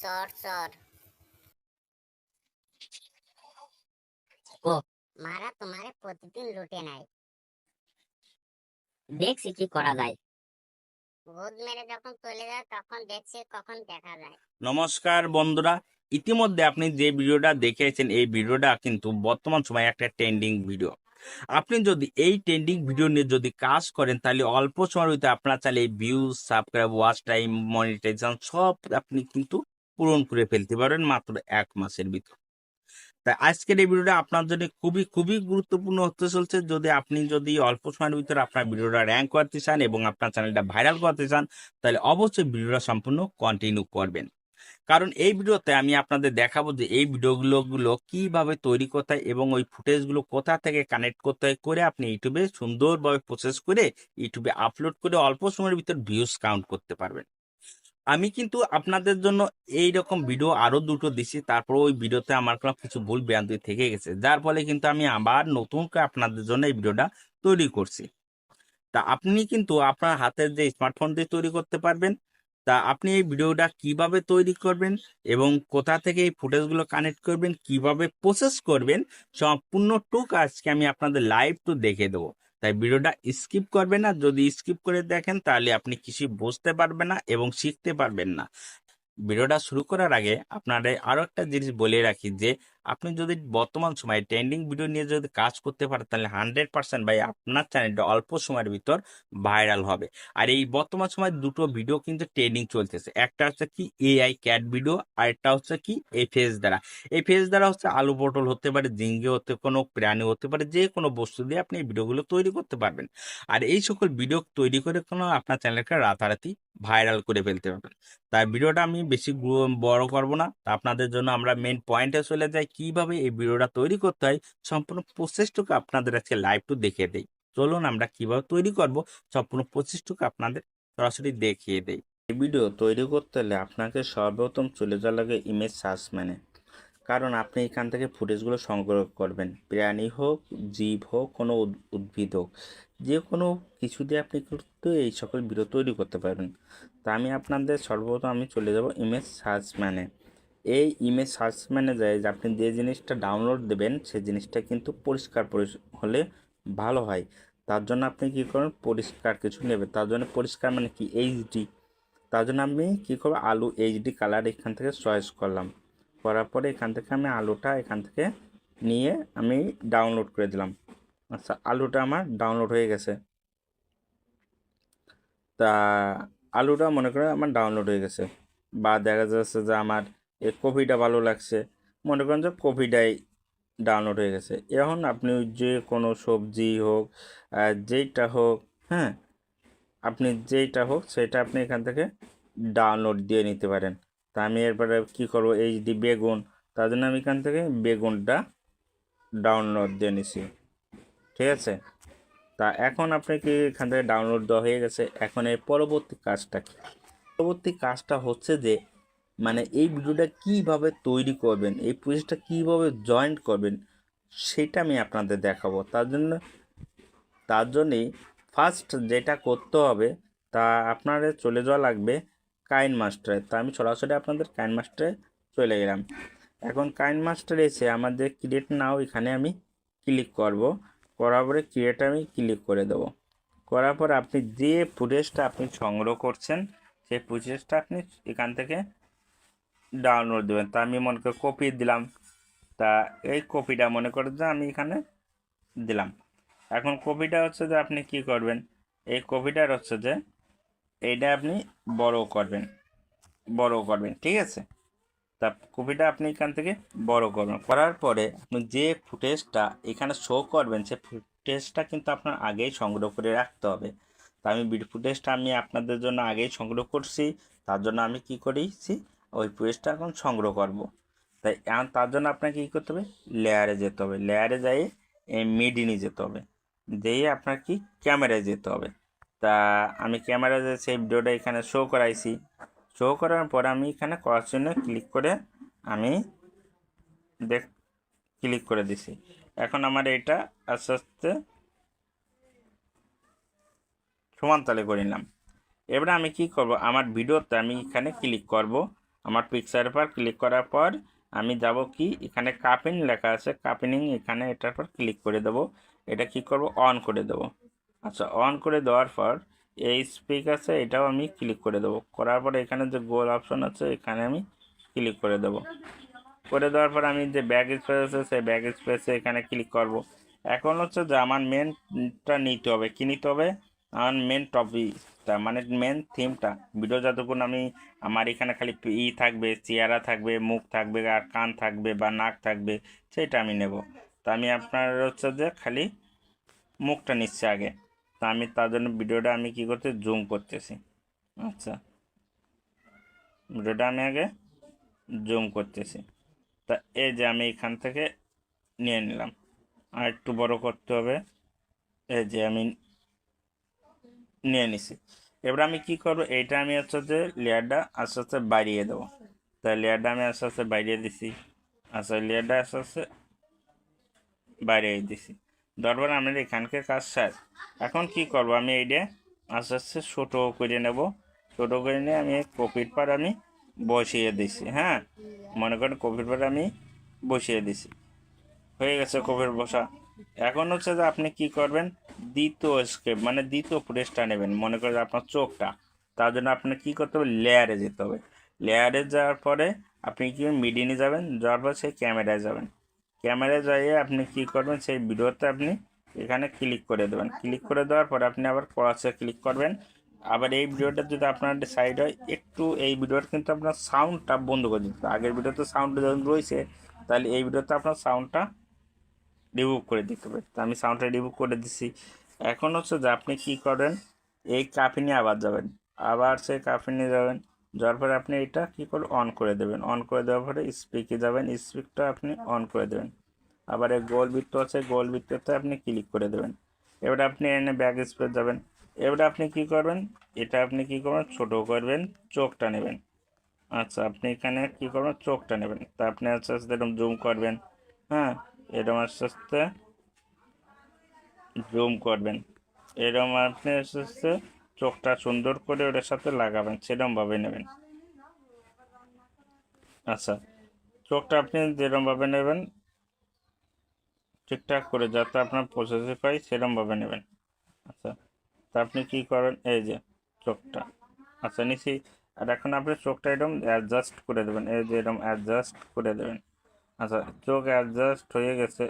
সর সর ও মারা তোমারে প্রতিদিন লুটে নেয়। দেখছি কি করা যায়। ভূত মেরে যখন চলে যায় তখন দেখছি কখন দেখা যায়। নমস্কার বন্ধুরা, ইতিমধ্যে আপনি যে ভিডিওটা দেখেছেন এই ভিডিওটা কিন্তু বর্তমান সময়ে একটা ট্রেন্ডিং ভিডিও। আপনি যদি এই ট্রেন্ডিং ভিডিও নিয়ে যদি কাজ করেন তাহলে অল্প সময়ের ভিতরে আপনার চাইলে views, subscribe, watch time, monetization সব আপনি কিন্তু পূরণ করে ফেলতে পারেন মাত্র 1 মাসের ভিতর। তাই আজকের এই ভিডিওটা আপনার জন্য খুবই খুবই গুরুত্বপূর্ণ হতে চলছে। যদি অল্প সময়ের ভিতরে আপনার ভিডিওটা র্যাঙ্ক করতে চান এবং আপনার চ্যানেলটা ভাইরাল করতে চান তাহলে অবশ্যই ভিডিওটা সম্পূর্ণ কন্টিনিউ করবেন। কারণ এই ভিডিওতে আমি আপনাদের দেখাবো যে এই ভিডিওগুলো কিভাবে তৈরি করতে হয় এবং ওই ফুটেজগুলো কোথা থেকে কানেক্ট করতে হয় করে আপনি ইউটিউবে সুন্দরভাবে প্রসেস করে ইউটিউবে আপলোড করে অল্প সময়ের ভিতর ভিউজ কাউন্ট করতে পারবেন। আমি কিন্তু আপনাদের জন্য এই রকম ভিডিও আরো দুটো দিছি, তারপর ওই ভিডিওতে আমার কোনো কিছু ভুল ভ্রান্তি থেকে গেছে, যার ফলে কিন্তু আমি আবার নতুন করে আপনাদের জন্য এই ভিডিওটা তৈরি করছি। তা আপনি কিন্তু আপনার হাতের যে স্মার্টফোন দিয়ে তৈরি করতে পারবেন। তা আপনি এই ভিডিওটা কিভাবে তৈরি করবেন এবং কোথা থেকে এই ফুটেজগুলো কানেক্ট করবেন, কিভাবে প্রসেস করবেন, সম্পূর্ণ টুক আজকে আমি আপনাদের লাইভ টু দেখে দেবো। তাই ভিডিওটা স্কিপ করবেন না। যদি স্কিপ করে দেখেন তাহলে আপনি কিছু বুঝতে পারবেন না এবং শিখতে পারবেন না। ভিডিওটা শুরু করার আগে আপনাদের আরো একটা জিনিস বলে রাখি যে আপনি যদি বর্তমান সময়ে ট্রেন্ডিং ভিডিও নিয়ে যদি কাজ করতে পারেন তাহলে 100% ভাই আপনার চ্যানেলটা অল্প সময়ের ভিতর ভাইরাল হবে। আর এই বর্তমান সময় দুটো ভিডিও কিন্তু ট্রেন্ডিং চলতেছে, একটা হচ্ছে কি এআই ক্যাট ভিডিও, আর একটা হচ্ছে কি এই ফেস দ্বারা। এই ফেস দ্বারা হচ্ছে আলু পটল হতে পারে, জিঙ্গে হতে কোনো প্রাণী হতে পারে, যে কোনো বস্তু দিয়ে আপনি এই ভিডিওগুলো তৈরি করতে পারবেন। আর এই সকল ভিডিও তৈরি করে কোনো আপনার চ্যানেলকে রাতারাতি ভাইরাল করে ফেলতে পারবেন। তাই ভিডিওটা আমি বেশি বড় করব না। তা আপনাদের জন্য আমরা মেন পয়েন্টে চলে যাই, কিভাবে এই ভিডিওটা তৈরি করতে হয় সম্পূর্ণ প্রসেসটুকু আপনাদের আজকে লাইভ টু দেখিয়ে দেই। চলুন আমরা কিভাবে তৈরি করব সম্পূর্ণ প্রসেসটুকু আপনাদের সরাসরি দেখিয়ে দেই। এই ভিডিও তৈরি করতে হলে আপনাকে সর্বপ্রথম চলে যাওয়া লাগে ইমেজ সার্চ ম্যানে। কারণ আপনি এখান থেকে ফুটেজগুলো সংগ্রহ করবেন, প্রাণী হোক, জীব হোক, কোনো উদ্ভিদ হোক, যে কোনো কিছু দিয়ে আপনি কিন্তু এই সকল ভিডিও তৈরি করতে পারবেন। তা আমি আপনাদের সর্বপ্রথম আমি চলে যাব ইমেজ সার্চ ম্যানে। এই ইমেজ সার্চ ম্যানে যায় যে আপনি যে জিনিসটা ডাউনলোড দেবেন সেই জিনিসটা কিন্তু পরিষ্কার হলে ভালো হয়। তার জন্য আপনি কী করবেন, পরিষ্কার কিছু নেবেন। তার জন্য পরিষ্কার মানে কি এইচডি। তার জন্য আমি কী করবো, আলু এইচডি কালার এখান থেকে চয়েস করলাম। করার পরে এখান থেকে আমি আলুটা এখান থেকে নিয়ে আমি ডাউনলোড করে দিলাম। আচ্ছা, আলুটা আমার ডাউনলোড হয়ে গেছে। তা আলুটা মনে করে আমার ডাউনলোড হয়ে গেছে, বা দেখা যাচ্ছে যে আমার এই কপিটা ভালো লাগছে, মনে করেন যে কপিটাই ডাউনলোড হয়ে গেছে। এখন আপনি যে কোনো সবজি হোক, যেইটা হোক, হ্যাঁ, আপনি যেইটা হোক সেটা আপনি এখান থেকে ডাউনলোড দিয়ে নিতে পারেন। তা আমি এরপরে কী করবো, এইচডি বেগুন, তার জন্য আমি এখান থেকে বেগুনটা ডাউনলোড দিয়ে নিছি। ঠিক আছে, তা এখন আপনি কি এখান থেকে ডাউনলোড দেওয়া হয়ে গেছে। এখন এর পরবর্তী কাজটা কি, পরবর্তী কাজটা হচ্ছে যে মানে এই ভিডিওটা কিভাবে তৈরি করবেন, এই প্রসেসটা কিভাবে জয়েন্ট করবেন সেটা আমি আপনাদের দেখাবো। তার জন্যেই ফার্স্ট যেটা করতে হবে, তা আপনাদের চলে যাওয়া লাগবে কাইন মাস্টারে। তা আমি সরাসরি আপনাদের কাইন মাস্টারে চলে গেলাম। এখন কাইন মাস্টারে এসে আমাদের ক্রিয়েট নাও এখানে আমি ক্লিক করব। করার পরে ক্রিয়েট আমি ক্লিক করে দেবো। করার পর আপনি যে ফুটেজটা আপনি সংগ্রহ করছেন সেই ফুটেজটা আপনি এখান থেকে ডাউনলোড দেবেন। তা আমি মনে করি কপি দিলাম। তা এই কপিটা মনে করেন যে আমি এখানে দিলাম। এখন কপিটা হচ্ছে যে আপনি কি করবেন, এই কপিটার হচ্ছে যে এইটা আপনি বড় করবেন, ঠিক আছে। তা কপিটা আপনি এখান থেকে বড় করবেন, করার পরে আপনি যে ফুটেজটা এখানে শো করবেন সেই ফুটেজটা কিন্তু আপনার আগেই সংগ্রহ করে রাখতে হবে। তা আমি ফুটেজটা আমি আপনাদের জন্য আগেই সংগ্রহ করছি। তার জন্য আমি কি করেছি, ওই ফুটেজটা এখন সংগ্রহ করব। তাই এখন তার জন্য আপনাকে কী করতে হবে, লেয়ারে যেতে হবে। লেয়ারে যাই মিডিনে যেতে হবে, যেয়ে আপনার কি ক্যামেরায় যেতে হবে। তা আমি ক্যামেরায় যে সেই ভিডিওটা এখানে শো করাইছি। শো করার পর আমি এখানে করার জন্য ক্লিক করে আমি ক্লিক করে দিছি। এখন আমার এটা আস্তে আস্তে সমান তালে করে নিলাম। এবারে আমি কি করব, আমার ভিডিওতে আমি এখানে ক্লিক করব। আমার পিকচারের পর ক্লিক করার পর আমি যাব কি এখানে কাপিং লেখা আছে, কাপিং এখানে এটার পর ক্লিক করে দেব। এটা কি করব, অন করে দেব। আচ্ছা, অন করে দেওয়ার পর এই স্পিক আছে, এটাও আমি ক্লিক করে দেবো। করার পর এখানে যে গোল অপশন আছে এখানে আমি ক্লিক করে দেব। করে দেওয়ার পর আমি যে ব্যাক স্পেস আছে সেই ব্যাক স্পেসে এখানে ক্লিক করব। এখন হচ্ছে যে আমার মেনটা নিতে হবে, কি নিতে হবে, আমার মেন টপিকটা মানে মেন থিমটা। ভিডিও যতক্ষণ আমি আমার এখানে খালি থাকবে, চেহারা থাকবে, মুখ থাকবে, আর কান থাকবে বা নাক থাকবে, সেটা আমি নেব। তা আমি আপনার হচ্ছে যে খালি মুখটা নিচ্ছে আগে। তা আমি তার জন্য ভিডিওটা আমি কি করতে জুম করতেছি। আচ্ছা, ভিডিওটা আমি আগে জুম করতেছি। তা এই যে আমি এখান থেকে নিয়ে নিলাম, আর একটু বড় করতে হবে। এই যে আমি নিয়ে নিছি। এবার আমি কি করব, এইটা আমি হচ্ছে যে লেয়ারটা আস্তে আস্তে বাড়িয়ে দেবো। তাই লেয়ারটা আমি আস্তে আস্তে বাড়িয়ে দিছি। আচ্ছা, লেয়ারটা আস্তে আস্তে বাড়িয়ে দিছি। দরবার আমার এখানকার কাজ শেষ। এখন কি করব, আমি এইটা আস্তে আস্তে ছোটো করে নেব। ছোটো করে নিয়ে আমি কপির পর আমি বসিয়ে দিছি। হ্যাঁ, মনে করেন কপির পর আমি বসিয়ে দিছি, হয়ে গেছে কপির বসা। এখন হচ্ছে যে আপনি কি করবেন, দ্বিতীয় স্কেপ মানে দ্বিতীয় ফুটেজটা নেবেন। মনে করেন আপনার চোখটা, তার জন্য আপনার কি করতে হবে, লেয়ারে যেতে হবে। লেয়ারে যাওয়ার পরে আপনি কি মিডিয়ানে যাবেন, যাওয়ার পর সেই ক্যামেরায় যাবেন। ক্যামেরায় যাইয়ে আপনি কি করবেন, সেই ভিডিওতে আপনি এখানে ক্লিক করে দেবেন। ক্লিক করে দেওয়ার পরে আপনি আবার ক্রসে ক্লিক করবেন। আবার এই ভিডিওটা যদি আপনার সাইড হয় একটু, এই ভিডিওর কিন্তু আপনার সাউন্ডটা বন্ধ করে দিতে হবে। আগের ভিডিওতে সাউন্ড যখন রয়েছে, তাহলে এই ভিডিওতে আপনার সাউন্ডটা রিমুভ করে দিতে হবে। তো আমি সাউন্ডটা রিমুভ করে দিছি। এখন হচ্ছে যে আপনি কি করেন, এই কাফিনে আবার যাবেন, আবার সেই কাফিনে যাবেন। যাওয়ার পরে আপনি এটা কি করে অন করে দেবেন। অন করে দেওয়ার পরে স্পিকে যাবেন, স্পিকটা আপনি অন করে দেবেন। আবার এই গোল বৃত্ত আছে, গোল বৃত্ততে আপনি ক্লিক করে দেবেন। এবারে আপনি এনে ব্যাক স্পেস যাবেন। এবারে আপনি কি করবেন, এটা আপনি কি করবেন, ছোট করবেন, চোখটা নেবেন। আচ্ছা, আপনি এখানে কি করবেন, চোখটা নেবেন। তা আপনি আস্তে আস্তে এরকম জুম করবেন। হ্যাঁ, এরকম আস্তে আস্তে জুম করবেন। এরকম আপনি আস্তে আস্তে চোখটা সুন্দর করে ওটার সাথে লাগাবেন, সেরকমভাবে নেবেন। আচ্ছা, চোখটা আপনি যেরকমভাবে নেবেন ঠিকঠাক করে, যাতে আপনার প্রসেসে পাই সেরকমভাবে নেবেন। আচ্ছা, তা আপনি কি করেন, এই যে চোখটা, আচ্ছা নিচে। আর এখন আপনি চোখটা এরকম অ্যাডজাস্ট করে দেবেন, এই যে এরকম অ্যাডজাস্ট করে দেবেন। আচ্ছা, চোখ অ্যাডজাস্ট হয়ে গেছে।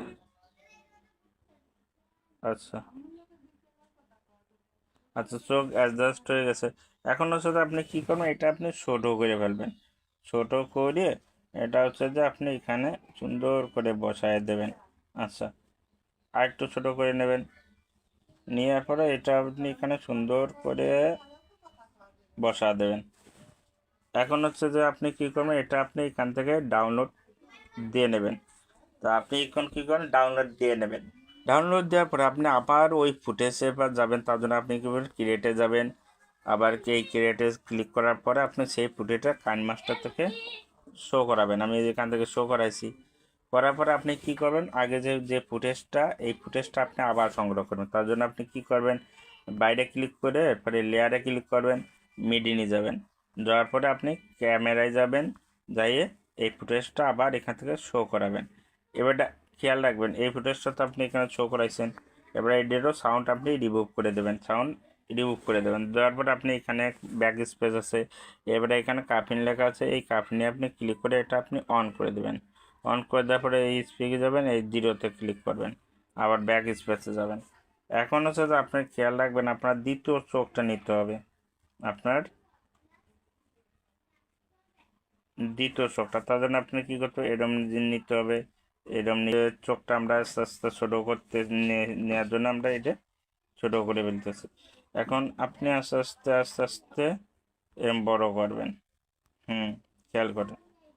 আচ্ছা আচ্ছা, চোখ অ্যাডজাস্ট হয়ে গেছে। এখন হচ্ছে যে আপনি কী করবেন, এটা আপনি ছোটো করে ফেলবেন। ছোটো করে এটা হচ্ছে যে আপনি এখানে সুন্দর করে বসায় দেবেন। আচ্ছা, আর একটু ছোটো করে নেবেন। নেওয়ার পরে এটা আপনি এখানে সুন্দর করে বসা দেবেন। এখন হচ্ছে যে আপনি কী করবেন, এটা আপনি এখান থেকে ডাউনলোড দিয়ে নেবেন। তা আপনি এখন কী করেন, ডাউনলোড দিয়ে নেবেন। ডাউনলোড দেওয়ার পরে আপনি আবার ওই ফুটেজে যাবেন। তার জন্য আপনি কী করবেন, ক্রিয়েটে যাবেন। আবার এই ক্রিয়েটে ক্লিক করার পরে আপনি সেই ফুটেজটা কাইনমাস্টার থেকে শো করাবেন। আমি এখান থেকে শো করাইছি। করার পরে আপনি কি করবেন, আগে যে যে ফুটেজটা, এই ফুটেজটা আপনি আবার সংগ্রহ করবেন। তার জন্য আপনি কি করবেন, বাইরে ক্লিক করে এরপরে লেয়ারে ক্লিক করবেন, মিডিনে যাবেন। যাওয়ার পরে আপনি ক্যামেরায় যাবেন, যাইয়ে এই ফুটেজটা আবার এখান থেকে শো করাবেন। এবারটা খেয়াল রাখবেন, এই ফুটেজটা তো আপনি এখানে শো করাইছেন। এবার এটারও সাউন্ড আপনি রিমুভ করে দেবেন, সাউন্ড রিমুভ করে দেবেন। দেওয়ার পরে আপনি এখানে ব্যাক স্পেস আছে, এবারে এখানে কাফিন লেখা আছে, এই কাফিনে আপনি ক্লিক করে এটা আপনি অন করে দেবেন। অন করে দেওয়ার পরে এই স্পিকে যাবেন, এই জিরোতে ক্লিক করবেন, আবার ব্যাক স্পেসে যাবেন। এখন হচ্ছে যে আপনার খেয়াল রাখবেন, আপনার দ্বিতীয় চোখটা নিতে হবে। আপনার দ্বিতীয় চোখটা, তার জন্য আপনি কী করতে হবে, এরম নিতে হবে। এরম নিয়ে চোখটা আমরা আস্তে আস্তে ছোটো করতে নেওয়ার জন্য আমরা এটা ছোটো করে ফেলতেছি। এখন আপনি আস্তে আস্তে আস্তে আস্তে এরম বড় করবেন। খেয়াল করেন,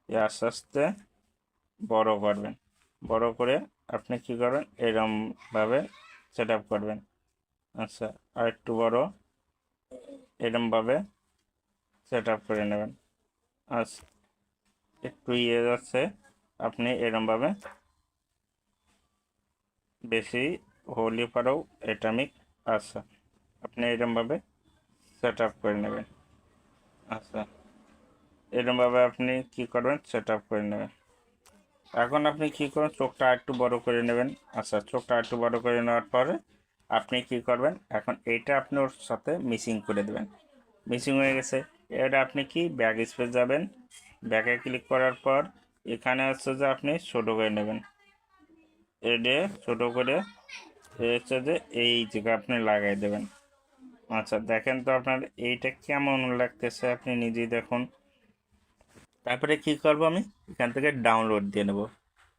এই আস্তে আস্তে বড় করবেন। বড় করে আপনি কি করবেন, এরমভাবে সেট আপ করবেন। আচ্ছা, আর একটু বড়, এরমভাবে সেট আপ করে নেবেন। আচ্ছা, একটু ইয়ে যাচ্ছে, আপনি এরমভাবে বেশি হলে পারেও এটামিক। আচ্ছা, আপনি এরমভাবে সেট আপ করে নেবেন। আচ্ছা, এরকমভাবে আপনি কি করবেন, সেট আপ করে নেবেন। এখন আপনি কি করবেন, চোখটা একটু বড় করে নেবেন। আচ্ছা, চোখটা একটু বড় করে নেওয়ার পরে আপনি কি করবেন, এখন এইটা আপনি ওর সাথে মিসিং করে দেবেন। মিসিং হয়ে গেছে। এটা আপনি কি ব্যাক স্পেস যাবেন, ব্যাকে ক্লিক করার পর এখানে হচ্ছে যে আপনি ছোটো করে নেবেন, এটা ছোটো করে হচ্ছে যে এই জায়গায় আপনি লাগাই দেবেন। আচ্ছা, দেখেন তো আপনার এইটা কেমন লাগতেছে, আপনি নিজেই দেখুন। তারপরে কি করব, আমি এখান থেকে ডাউনলোড দিয়ে নেব।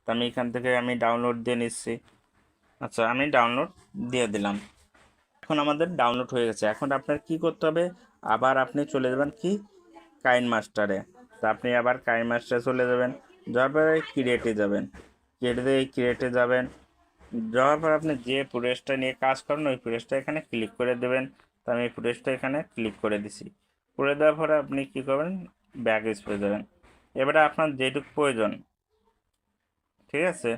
তো আমি এখান থেকে ডাউনলোড দিয়ে নিচ্ছি। আচ্ছা, আমি ডাউনলোড দিয়ে দিলাম। এখন আমাদের ডাউনলোড হয়ে গেছে। এখন আপনার কি করতে হবে, আবার আপনি চলে যাবেন কি কাইন মাস্টারে। তো আপনি আবার কাইন মাস্টারে চলে যাবেন, যাওয়ার পরে ক্রিয়েটে যাবেন, ক্রিয়েটে যাবেন। যাওয়ার পর আপনি যে ফুটেজটা নিয়ে কাজ করেন ওই ফুটেজটা এখানে ক্লিক করে দেবেন। তো আমি ফুটেজটা এখানে ক্লিক করে দিছি। করে দেওয়ার পরে আপনি কি করবেন, ব্যাক স্পেস যাবেন। এবারে আপনার যেটুকু প্রয়োজন, ঠিক আছে,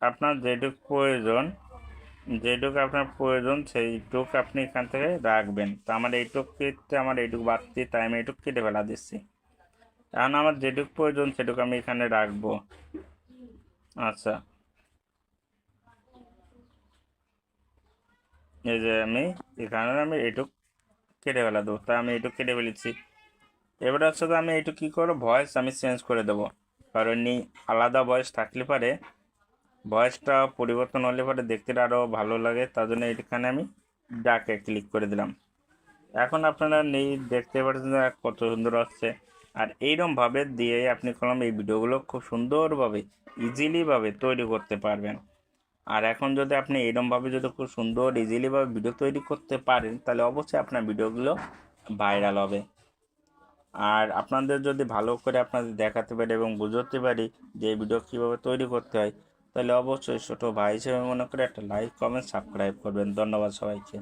আপনার যেটুকু আপনার প্রয়োজন সেইটুক আপনি এখান থেকে রাখবেন। তো আমার এইটুক কেটে আমার এইটুকু বাড়তি, তাই আমি এইটুক কেটে ফেলা দিচ্ছি। এখন আমার যেটুকু প্রয়োজন সেটুকু আমি এখানে রাখবো। আচ্ছা, এই যে আমি এইটুক কেটে ফেলা দেবো, তাই আমি এইটুক কেটে ফেলেছি। এবারে হচ্ছে আমি এইটুক কী করবো, ভয়েস আমি চেঞ্জ করে দেবো। কারণ আলাদা ভয়েস থাকলে পারে ভয়েসটা পরিবর্তন হলে পরে দেখতে আরও ভালো লাগে, তার জন্য এখানে আমি ডাকে ক্লিক করে দিলাম। এখন আপনারা দেখতে পাচ্ছেন যে কত সুন্দর হচ্ছে। আর এইরকমভাবে দিয়ে আপনি কলম এই ভিডিওগুলো খুব সুন্দরভাবে ইজিলিভাবে তৈরি করতে পারবেন। আর এখন যদি আপনি এইরকমভাবে যদি খুব সুন্দর ইজিলিভাবে ভিডিও তৈরি করতে পারেন, তাহলে অবশ্যই আপনার ভিডিওগুলো ভাইরাল হবে। আর আপনাদের যদি ভালো করে আপনাদের দেখাতে পারি এবং বুঝতে পারি যে এই ভিডিও কীভাবে তৈরি করতে হয়, তাহলে অবশ্যই ছোটো ভাই হিসেবে মনে করে একটা লাইক, কমেন্ট, সাবস্ক্রাইব করবেন। ধন্যবাদ সবাইকে।